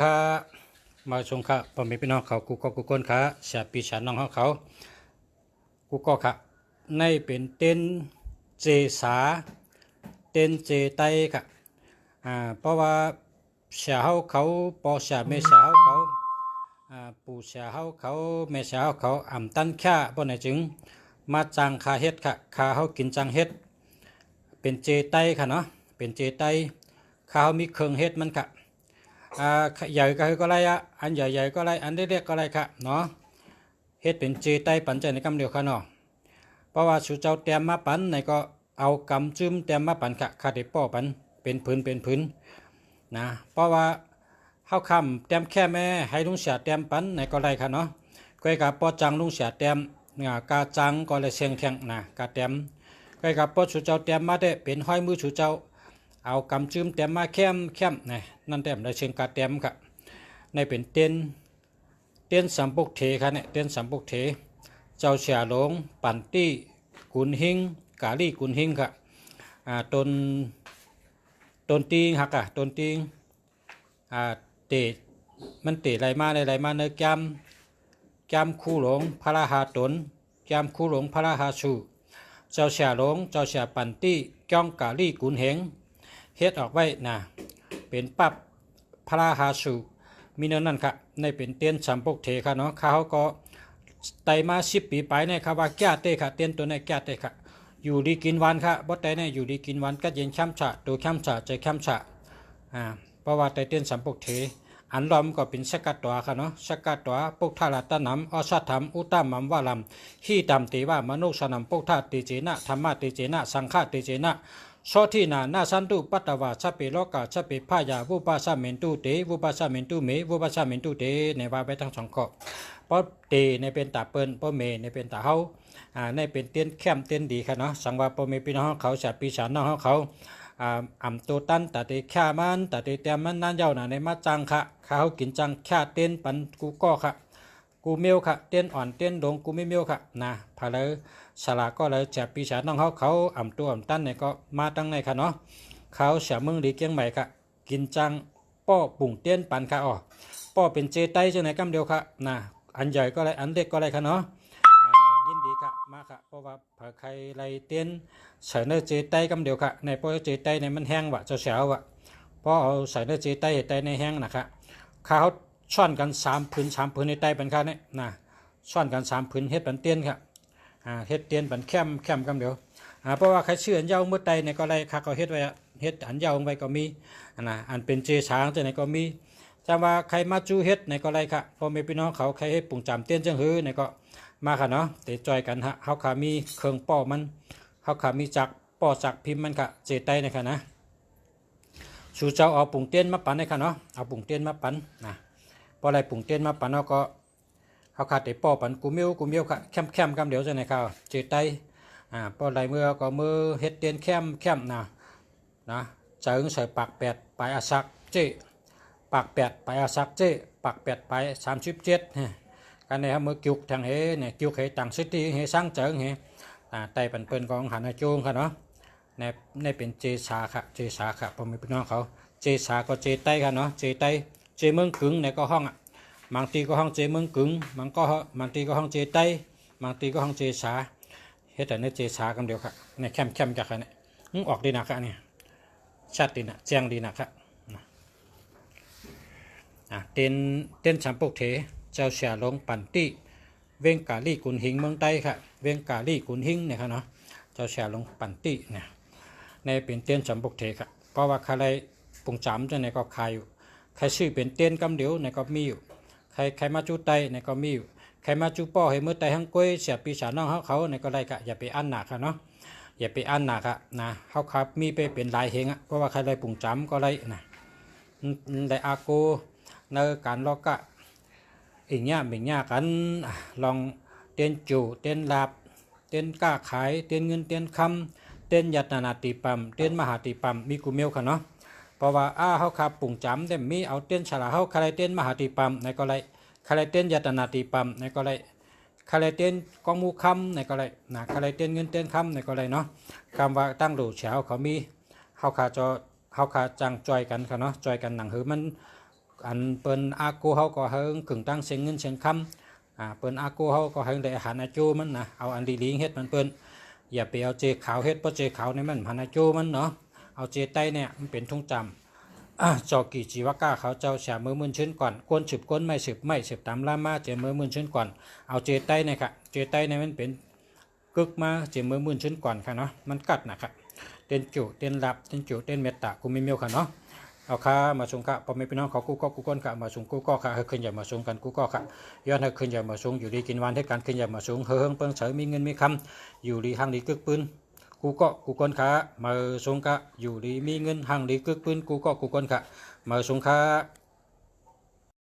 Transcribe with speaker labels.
Speaker 1: ค่ะมาชมค่ะพ่อแม่พี่น้องเขากูก็กูก้นค่ะชาปีชาน้องเขากูก็ค่ะในเป็นเต้นเจสาเต้นเจไตค่ะเพราะว่าชาเขาปอชาเมชาเขาปู่ชาเขาแม่ชาเขาอ่ำตั้นค่าบ่ไหนจึงมาจังคาเฮ็ดค่ะคาเขากินจังเฮ็ดเป็นเจไตค่ะเนาะเป็นเจไตคาเขามีเครื่องเฮ็ดมันค่ะใหญ่ก็ไรอันใหญ่ก็ไรอันเล็กก็ไรค่ะเนาะเฮ็ดเป็นเจไตปันใจในกำเดียวค่ะเนาะเพราะว่าชูเจ้าเตรียมมาปันในก็เอากำจุ้มเตรียมมาปันค่ะคาเดป้อปันเป็นพื้นนะเพราะว่าเฮาคำเตรียมแค่แม่ให้ลุงเสียเตรียมปันในก็ไรค่ะเนาะก้อยกับปอจังลุงเสียเตรียมกาจังก็เลยเสียงแข็งนะกาเตรียมก้อยกับปอชูเจ้าเตรียมมาได้เป็นห้อยมือชูเจ้าเอากำจืมเต็มมาเข้มนะนั่นเต็มได้เชิงกาเต็มค่ะในเป็นเต้นสัมปุกเถค่ะเนี่ยเต้นสัมปุกเถเจ้าเสียหลงปั่นตี้กุนหิงกาลี่กุนหิงค่ะต้นตีงหักต้นตีงเตะมันเตะไรมาเนื้อแกมคู่หลงพระราหาตนแกมคู่หลงพระราหาชูเจ้าเสียหลงเจ้าเสียปั่นตี้จ้องกาลี่กุนเหงเฮ็ดออกไว้นะเป็นปับพระราหาสูมีเนื้อนั่นค่ะในเป็นเตียนสัมปกเถค่ะเนาะเขาก็ไตมา10 ปีไปเนี่ยค่ะว่าแก้เตค่ะเตียนตัวนี้แก้เตค่ะอยู่ดีกินวันค่ะบ่ไตเนี่ยอยู่ดีกินวันก็เย็นช้ำฉะตัวช้ำฉะใจช้ำฉะเพราะว่าไตเตียนสัมปกเถอันล้อมก็เป็นสกัดตัวค่ะเนาะสกัดตัวปกทาลาตนำอสัตธรรมอุตตมัมวาลัมขี้ตำตีว่ามนุษย์สนำปกทาติเจนะธรรมะติเจนะสังฆาติเจนะโซที่นาสันตุปัตตวาชะเปโลกาชะเปพายาวุปาสาเมนตุเตวุปาสาเมนตุเมวุปาสาเมนตุเตในว่าไปทั้งสองข้อเพราะเตในเป็นตาเปิ้นเพราะเมในเป็นตาเฮาในเป็นเตียนแคมเตียนดีค่ะเนาะสังว่าปเมพี่น้องเขาชาปีชาน้องเขาอ่ำตัวตันตาเตแค่มันตาเตเตียมมันนั่นเย้าในมาจังค่ะเขากินจังแค่เต้นปันกูก็ค่ะกูเมียวค่ะเต้นอ่อนเต้นดงกูไม่เมียวค่ะนะพาเลยสลาก็เลยแจกปีศาจน้องเขาอ่ำตัวอ่ำตั้นเนี่ยก็มาตั้งในค่ะเนาะเขาเสียเมืองดีเกียงใหม่ค่ะกินจังป้อปุ่งเต้นปันค่ะป้อเป็นเจไตจังไหนกำเดียวค่ะนะอันใหญ่ก็เลยอันเล็กก็เลยค่ะเนาะยินดีค่ะมาค่ะเพราะว่าเผื่อใครไรเต้นใส่เนื้อเจไตกำเดียวค่ะในป้อเจไตในมันแห้งวะเจ้าเสียววะพอเอาใส่เนื้อเจไตในแห้งนะคะเขาช่อนกัน3 ผืนในไตเป็นค่ะเนี่ยนะช่อนกัน3 ผืนเฮ็ดเป็นเตี้ยนค่ะเฮ็ดเตียนเป็นแคมกำเดียวเพราะว่าใครเชื่ออันเย้าเมื่อใดในก็ไรค่ะก็เฮ็ดไว้เฮ็ดอันเย้าไว้ก็มีอันเป็นเจช้างจะไหนก็มีจะว่าใครมาจูเฮ็ดในก็ไรค่ะพอมีพี่น้องเขาใครเฮ็ดปุ่งจำเตียนจังหือในก็มาค่ะเนาะเตะจอยกันฮะเขาขามีเครื่องป้อมันเขาขามีจักป้อจักพิมพ์มันค่ะเจไตในค่ะนะชูเจ้าเอาปุ่งเตียนมาปั่นในค่ะเนาะเอาปุ่งเตียนมาปั่นนะพออะไรปุ่งเตียนมาปั่นเนาะก็เขาขาดเตะป้อปันกูเมียวค่ะแคมกำเดี๋ยวจะไหนเขาเจไตพอไรเมื่อก็มือเฮ็ดเตียนแคมนะจะอึ้งใส่ปาก8 ไปอาซักเจปาก8 ไปอาซักเจปาก8 ไป37กันในมือกิวทางเฮเนี่ยกิวเฮต่างซิตี้เฮสร้างเจิงเฮไตปันเปิ้นกองหันโจงค่ะเนาะในเป็นเจสาค่ะผมมีพี่น้องเขาเจสาก็เจไตค่ะเนาะเจไตเจเมืองขึงในก็ห้องบางทีก็ห้องเจเมืองกึ่งบางทีก็ห้องเจไตบางทีก็ห้องเจสาเฮ็ดแต่เนื้อเจสากันเดียวค่ะในแคมจากค่ะเนี่ยออกดีนะค่ะเนี่ยชัดดีนะแจ้งดีนะครับเต้นสัมปกเถเจ้าเสียลงปั่นตี้เวงกาลี่กุนหิงเมืองใต้ค่ะเวงกาลี่กุนหิงเนี่ยค่ะเนาะเจ้าเสียลงปั่นตี้เนี่ยในเป็นเต้นสัมปกเถค่ะเพราะว่าใครปุ่งจำจะในก็ขายอยู่ใครชื่อเป็นเต้นกำเดียวในก็มีอยู่ใครมาจูไตในก็มีอยู่ใครมาจูป้อให้เมื่อไตหังก้อยเสียปีศาจน้องเขาในก็ได้ค่ะอย่าไปอันหนักค่ะเนาะอย่าไปอันหนักค่ะนะเขาครับมีไปเป็นลายเฮงเพราะว่าใครได้ปุ่งจำก็ได้นะได้อาโกในการลอกกะอีกเงี้ยกันลองเต้นจูเต้นลาบเต้นก้าขายเต้นเงินเต้นคำเต้นยัตนาติปัมเต้นมหาติปัมมีกูเมียวค่ะเนาะเพราะว่าเขาขับปุ่งจำแต่มีเอาเต้นฉลาเขาใครเต้นมหาติปัมในก็ไรใครเต้นยัตนาติปัมในก็ไรใครเต้นกองมูคำในก็ไรนะใครเต้นเงินเต้นคำในก็ไรเนาะคำว่าตั้งดูเฉาเขามีเขาขาจังจอยกันค่ะเนาะจอยกันหนังหือมัน อันเปิ้นอากูเฮาก็เฮิงกึ่งตั้งเสียงเงินเสียงคำเปิ้นอากูเฮาก็เฮิงได้อาหารอาจูมันนะเอาอันดีๆเฮ็ดมันเปิ้นอย่าไปเอาเจขาวเฮ็ดเพราะเจขาวนี่มันหันอาจูมันเนาะเอาเจไต้เนี่ยมันเป็นทุ่งจำจอกี่จีวก้าเขาเจ้าฉามือมื่นชื้นก่อนก้นสืบก้นไม่สืบตามล่ามาเจมือมื่นชื้นก่อนเอาเจไต้เนี่ยค่ะเจไต้เนี่ยมันเป็นกึกมาเจมือมื่นชื้นก่อนค่ะเนาะมันกัดนะครับเต้นจุเต้นรับเต้นจุเต้นเมตตากูมีเมียวค่ะเนาะเอาค่ะมาชงค่ะพอไม่พี่น้องเขากูก็กูก้นค่ะมาชงกูก็ค่ะเฮ้ยขึ้นอย่ามาชงกันกูก็ค่ะย้อนเฮ้ยขึ้นอย่ามาชงอยู่ดีกินวันให้การขึ้นอย่ามาชงเฮิงเปิ้งเฉยมีเงินมีคำอยู่ดีห้างดีกึกปืนกูก็กูก้นค่ะมาชงค่ะอยู่ดีมีเงินห้างดีกึกปืนกูก็กูก้นค่ะมาชงค่ะ